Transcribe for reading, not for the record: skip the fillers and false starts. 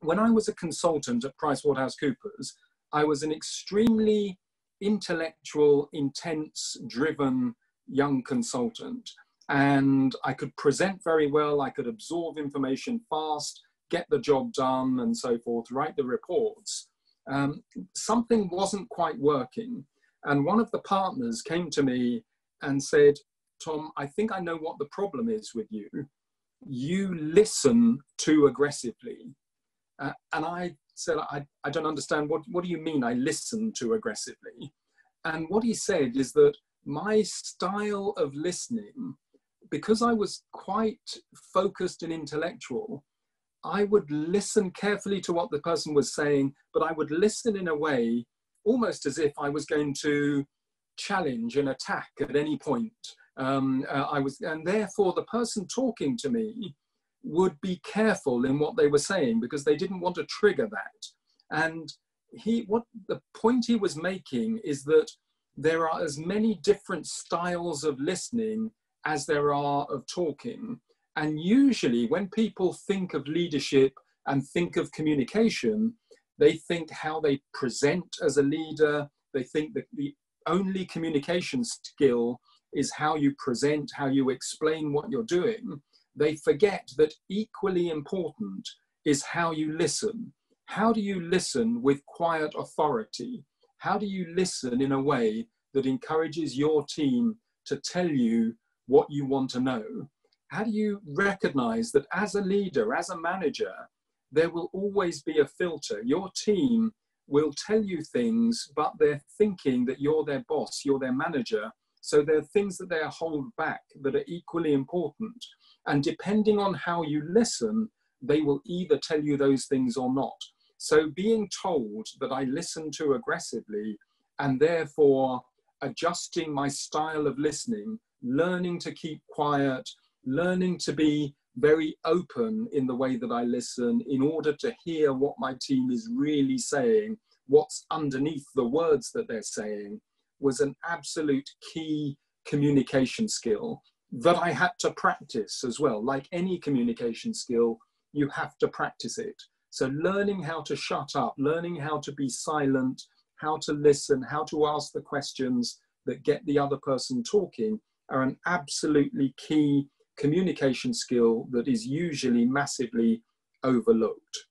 when I was a consultant at PricewaterhouseCoopers, I was an extremely intellectual, intense, driven young consultant. And I could present very well, I could absorb information fast, get the job done and so forth, write the reports. Something wasn't quite working. And one of the partners came to me and said, Tom, I think I know what the problem is with you. You listen too aggressively. And I said, I don't understand. What do you mean I listen too aggressively? And what he said is that my style of listening, because I was quite focused and intellectual, I would listen carefully to what the person was saying, but I would listen in a way almost as if I was going to challenge and attack at any point. And therefore the person talking to me would be careful in what they were saying because they didn't want to trigger that. And what the point he was making is that there are as many different styles of listening as there are of talking. And usually when people think of leadership and think of communication, they think how they present as a leader. They think that the only communication skill is how you present, how you explain what you're doing. They forget that equally important is how you listen. How do you listen with quiet authority? How do you listen in a way that encourages your team to tell you what you want to know? How do you recognize that as a leader, as a manager, there will always be a filter? Your team will tell you things, but they're thinking that you're their boss, you're their manager. So there are things that they hold back that are equally important. And depending on how you listen, they will either tell you those things or not. So being told that I listen too aggressively and therefore adjusting my style of listening, learning to keep quiet, learning to be very open in the way that I listen in order to hear what my team is really saying, what's underneath the words that they're saying, was an absolute key communication skill that I had to practice as well. Like any communication skill, you have to practice it. So learning how to shut up, learning how to be silent, how to listen, how to ask the questions that get the other person talking are an absolutely key communication skill that is usually massively overlooked.